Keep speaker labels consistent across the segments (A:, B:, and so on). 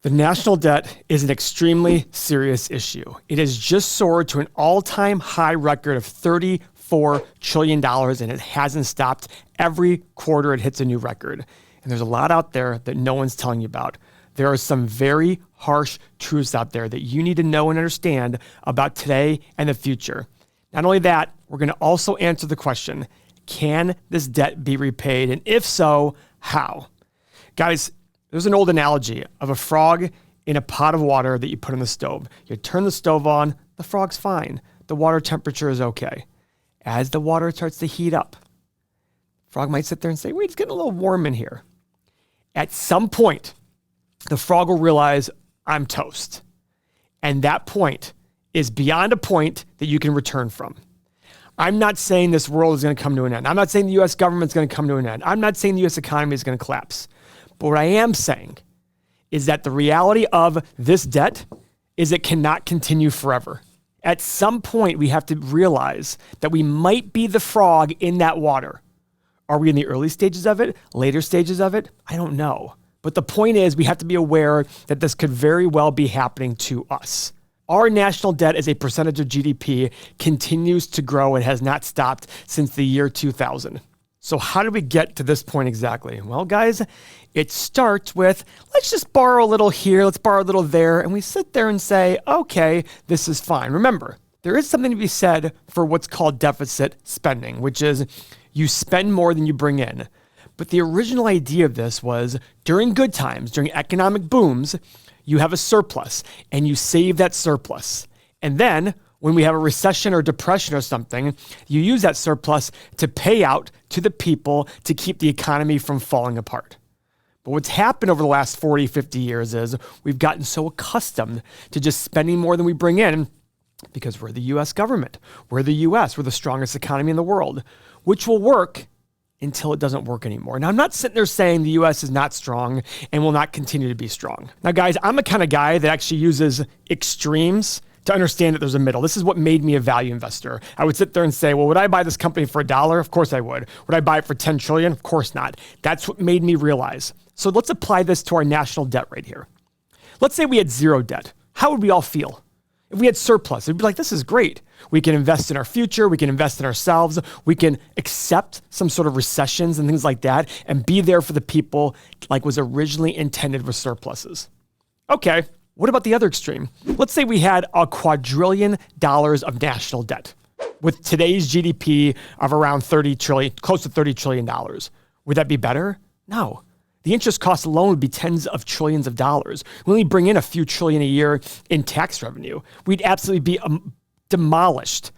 A: The national debt is an extremely serious issue. It has just soared to an all-time high record of $34 trillion, and it hasn't stopped. Every quarter it hits a new record. And there's a lot out there that no one's telling you about. There are some very harsh truths out there that you need to know and understand about today and the future. Not only that, we're going to also answer the question, can this debt be repaid? And if so, how? Guys, there's an old analogy of a frog in a pot of water that you put on the stove. You turn the stove on, the frog's fine. The water temperature is okay. As the water starts to heat up, the frog might sit there and say, wait, it's getting a little warm in here. At some point, the frog will realize, I'm toast. And that point is beyond a point that you can return from. I'm not saying this world is going to come to an end. I'm not saying the U.S. government is going to come to an end. I'm not saying the U.S. economy is going to collapse. But what I am saying is that the reality of this debt is it cannot continue forever. At some point, we have to realize that we might be the frog in that water. Are we in the early stages of it? Later stages of it? I don't know. But the point is, we have to be aware that this could very well be happening to us. Our national debt as a percentage of GDP continues to grow and has not stopped since the year 2000. So how did we get to this point exactly? Well, guys, it starts with, let's just borrow a little here, let's borrow a little there, and we sit there and say, okay, this is fine. Remember, there is something to be said for what's called deficit spending, which is you spend more than you bring in. But the original idea of this was during good times, during economic booms, you have a surplus and you save that surplus. And then when we have a recession or depression or something, you use that surplus to pay out to the people to keep the economy from falling apart. But what's happened over the last 40, 50 years is we've gotten so accustomed to just spending more than we bring in because we're the U.S. government. We're the U.S. We're the strongest economy in the world, which will work until it doesn't work anymore. Now, I'm not sitting there saying the U.S. is not strong and will not continue to be strong. Now, guys, I'm the kind of guy that actually uses extremes to understand that there's a middle. This is what made me a value investor. I would sit there and say, well, would I buy this company for $1? Of course I would. Would I buy it for 10 trillion? Of course not. That's what made me realize. So let's apply this to our national debt right here. Let's say we had zero debt. How would we all feel? If we had surplus, it'd be like, this is great. We can invest in our future. We can invest in ourselves. We can accept some sort of recessions and things like that and be there for the people like was originally intended with surpluses. Okay, what about the other extreme? Let's say we had $1 quadrillion of national debt with today's GDP of around 30 trillion, close to $30 trillion. Would that be better? No. The interest cost alone would be tens of trillions of dollars. We only bring in a few trillion a year in tax revenue. We'd absolutely be demolished.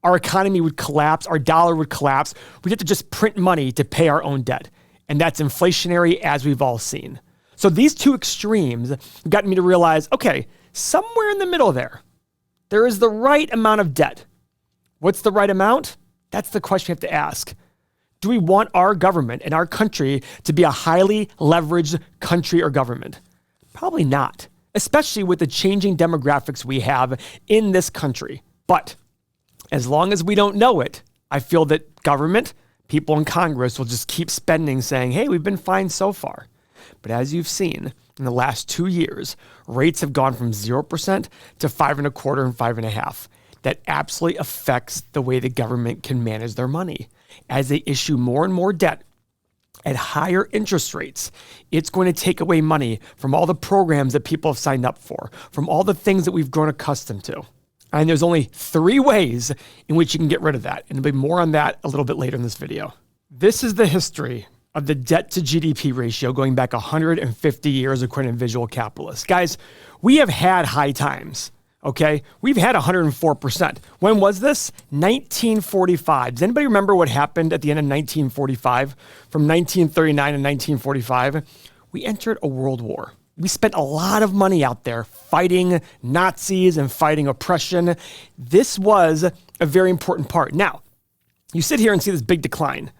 A: Our economy would collapse. Our dollar would collapse. We'd have to just print money to pay our own debt. And that's inflationary, as we've all seen. So these two extremes got me to realize, okay, somewhere in the middle there is the right amount of debt. What's the right amount? That's the question we have to ask. Do we want our government and our country to be a highly leveraged country or government? Probably not, especially with the changing demographics we have in this country. But as long as we don't know it, I feel that government, people in Congress will just keep spending saying, hey, we've been fine so far. But as you've seen in the last 2 years, rates have gone from 0% to 5.25% and 5.5%. That absolutely affects the way the government can manage their money. As they issue more and more debt at higher interest rates, it's going to take away money from all the programs that people have signed up for, from all the things that we've grown accustomed to. And there's only 3 ways in which you can get rid of that. And there'll be more on that a little bit later in this video. This is the history of the debt to GDP ratio going back 150 years according to visual capitalists. Guys, we have had high times. Okay, we've had 104%. When was this? 1945. Does anybody remember what happened at the end of 1945? From 1939 to 1945, we entered a world war. We spent a lot of money out there fighting Nazis and fighting oppression. This was a very important part. Now, you sit here and see this big decline.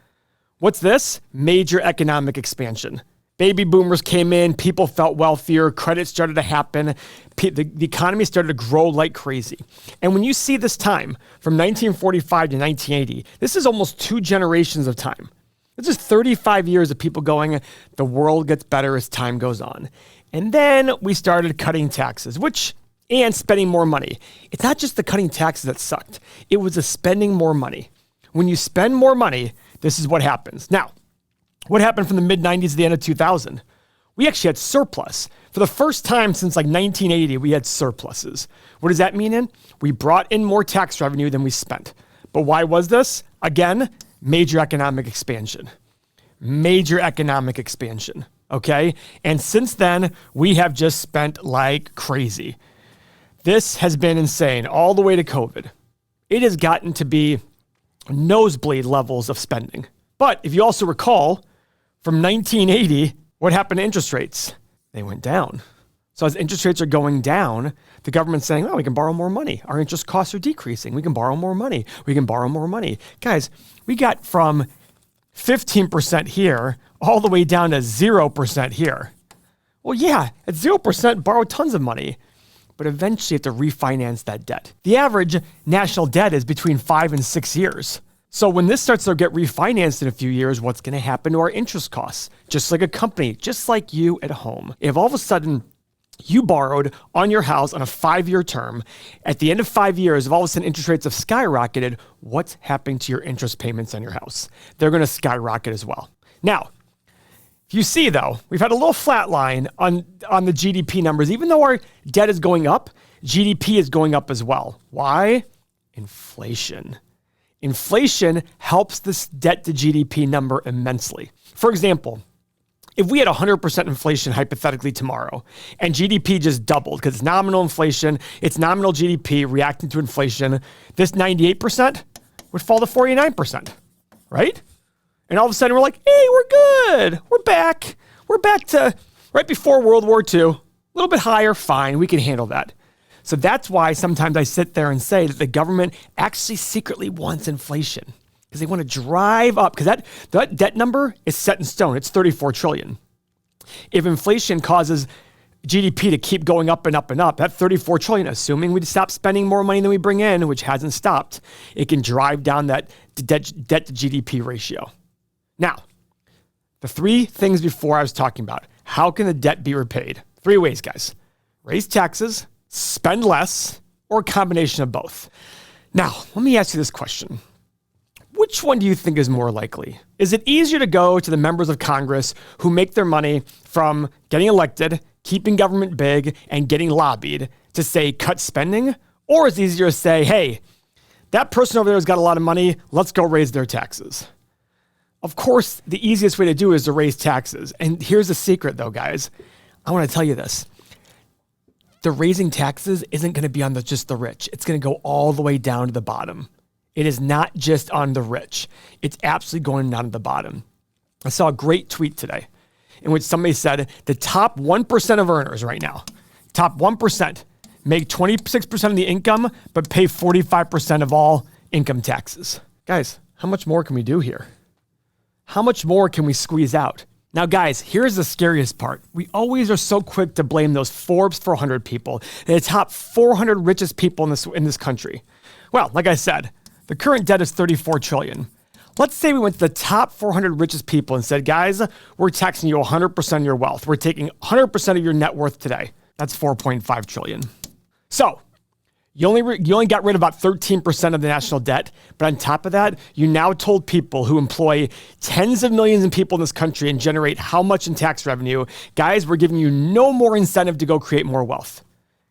A: What's this? Major economic expansion. Baby boomers came in, people felt wealthier, credit started to happen, the economy started to grow like crazy. And when you see this time, from 1945 to 1980, this is almost 2 generations of time. This is 35 years of people going, the world gets better as time goes on. And then we started cutting taxes, and spending more money. It's not just the cutting taxes that sucked. It was the spending more money. When you spend more money, this is what happens. Now, what happened from the mid-90s to the end of 2000? We actually had surplus. For the first time since like 1980, we had surpluses. What does that mean? We brought in more tax revenue than we spent. But why was this? Again, major economic expansion. Major economic expansion, okay? And since then, we have just spent like crazy. This has been insane all the way to COVID. It has gotten to be nosebleed levels of spending. But if you also recall, from 1980, what happened to interest rates? They went down. So as interest rates are going down, the government's saying, oh, we can borrow more money. Our interest costs are decreasing. We can borrow more money. We can borrow more money. Guys, we got from 15% here all the way down to 0% here. Well, yeah, at 0%, borrow tons of money. But eventually you have to refinance that debt. The average national debt is between 5 and 6 years. So when this starts to get refinanced in a few years, what's going to happen to our interest costs? Just like a company, just like you at home. If all of a sudden you borrowed on your house on a 5-year term, at the end of 5 years, if all of a sudden interest rates have skyrocketed, what's happening to your interest payments on your house? They're going to skyrocket as well. Now, if you see, though, we've had a little flat line on the GDP numbers. Even though our debt is going up, GDP is going up as well. Why? Inflation. Inflation helps this debt to GDP number immensely. For example, if we had 100% inflation hypothetically tomorrow and GDP just doubled because it's nominal inflation, it's nominal GDP reacting to inflation, this 98% would fall to 49%, right? And all of a sudden we're like, hey, we're good. We're back. We're back to right before World War II. A little bit higher, fine. We can handle that. So that's why sometimes I sit there and say that the government actually secretly wants inflation because they want to drive up, because that debt number is set in stone. It's 34 trillion. If inflation causes GDP to keep going up and up and up, that 34 trillion, assuming we stop spending more money than we bring in, which hasn't stopped, it can drive down that debt to GDP ratio. Now, the 3 things before I was talking about, how can the debt be repaid? 3 ways, guys. Raise taxes, spend less, or a combination of both. Now, let me ask you this question. Which one do you think is more likely? Is it easier to go to the members of Congress who make their money from getting elected, keeping government big, and getting lobbied to say cut spending? Or is it easier to say, hey, that person over there has got a lot of money, let's go raise their taxes? Of course, the easiest way to do it is to raise taxes. And here's the secret, though, guys. I want to tell you this. The raising taxes isn't going to be on just the rich. It's going to go all the way down to the bottom. It is not just on the rich. It's absolutely going down to the bottom. I saw a great tweet today in which somebody said the top 1% of earners right now, top 1%, make 26% of the income, but pay 45% of all income taxes. Guys, how much more can we do here? How much more can we squeeze out? Now, guys, here's the scariest part. We always are so quick to blame those Forbes 400 people, the top 400 richest people in this country. Well, like I said, the current debt is 34 trillion. Let's say we went to the top 400 richest people and said, guys, we're taxing you 100% of your wealth. We're taking 100% of your net worth today. That's 4.5 trillion. So you only got rid of about 13% of the national debt. But on top of that, you now told people who employ tens of millions of people in this country and generate how much in tax revenue, guys, we're giving you no more incentive to go create more wealth.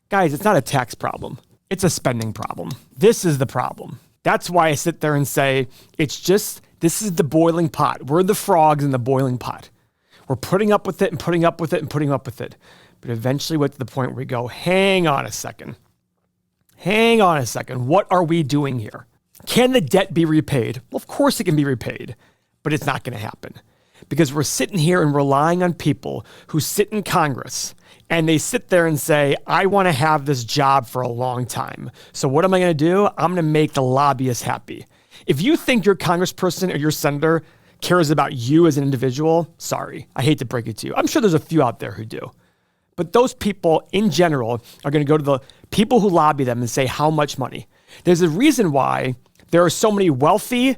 A: Guys, it's not a tax problem. It's a spending problem. This is the problem. That's why I sit there and say, this is the boiling pot. We're the frogs in the boiling pot. We're putting up with it and putting up with it and putting up with it. But eventually we get to the point where we go, hang on a second. What are we doing here? Can the debt be repaid? Well, of course it can be repaid, but it's not going to happen because we're sitting here and relying on people who sit in Congress and they sit there and say, I want to have this job for a long time. So what am I going to do? I'm going to make the lobbyists happy. If you think your congressperson or your senator cares about you as an individual, sorry, I hate to break it to you. I'm sure there's a few out there who do. But those people in general are going to go to the people who lobby them and say how much money. There's a reason why there are so many wealthy,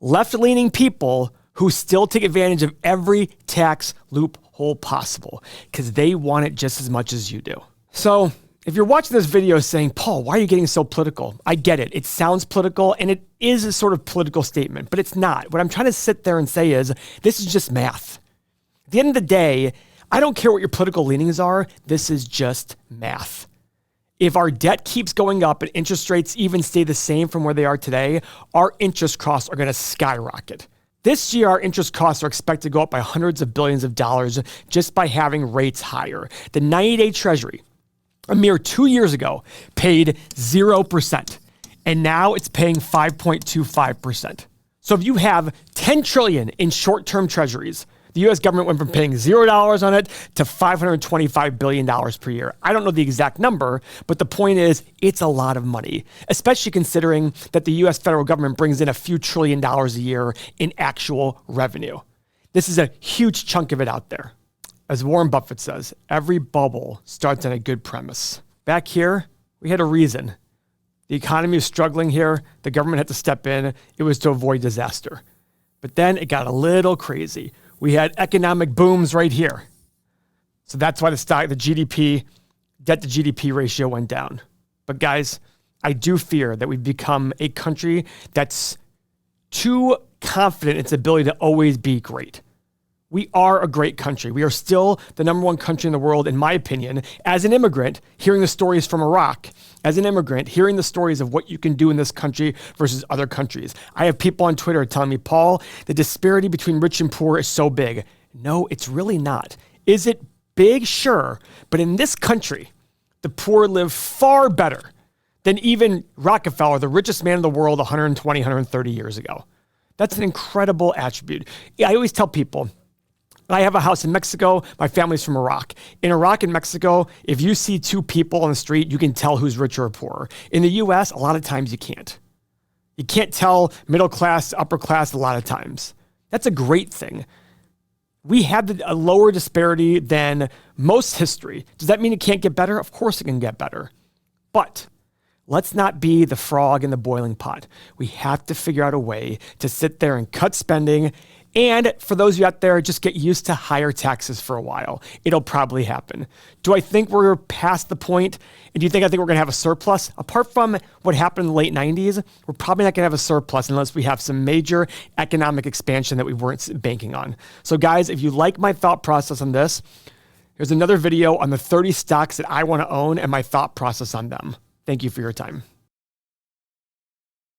A: left-leaning people who still take advantage of every tax loophole hole possible because they want it just as much as you do. So if you're watching this video saying, Paul, why are you getting so political? I get it. It sounds political and it is a sort of political statement, but it's not. What I'm trying to sit there and say is this is just math. At the end of the day, I don't care what your political leanings are. This is just math. If our debt keeps going up and interest rates even stay the same from where they are today, our interest costs are going to skyrocket. This year, our interest costs are expected to go up by hundreds of billions of dollars just by having rates higher. The 90-day Treasury, a mere 2 years ago, paid 0%, and now it's paying 5.25%. So if you have $10 trillion in short-term treasuries, the U.S. government went from paying $0 on it to $525 billion per year. I don't know the exact number, but the point is it's a lot of money, especially considering that the U.S. federal government brings in a few $trillion a year in actual revenue. This is a huge chunk of it out there. As Warren Buffett says, every bubble starts on a good premise. Back here, we had a reason. The economy was struggling here. The government had to step in. It was to avoid disaster. But then it got a little crazy. We had economic booms right here. So that's why the GDP, debt to GDP ratio went down. But guys, I do fear that we've become a country that's too confident in its ability to always be great. We are a great country. We are still the #1 country in the world, in my opinion. As an immigrant, hearing the stories from Iraq, as an immigrant, hearing the stories of what you can do in this country versus other countries. I have people on Twitter telling me, Paul, the disparity between rich and poor is so big. No, it's really not. Is it big? Sure. But in this country, the poor live far better than even Rockefeller, the richest man in the world 120, 130 years ago. That's an incredible attribute. I always tell people, I have a house in Mexico. My family's from Iraq. In Iraq and Mexico, if you see two people on the street, you can tell who's richer or poorer. In the US, a lot of times you can't. You can't tell middle class, upper class a lot of times. That's a great thing. We have a lower disparity than most history. Does that mean it can't get better? Of course it can get better. But let's not be the frog in the boiling pot. We have to figure out a way to sit there and cut spending. And for those of you out there, just get used to higher taxes for a while. It'll probably happen. Do I think we're past the point? And do you think I think we're going to have a surplus? Apart from what happened in the late 90s, we're probably not going to have a surplus unless we have some major economic expansion that we weren't banking on. So guys, if you like my thought process on this, here's another video on the 30 stocks that I want to own and my thought process on them. Thank you for your time.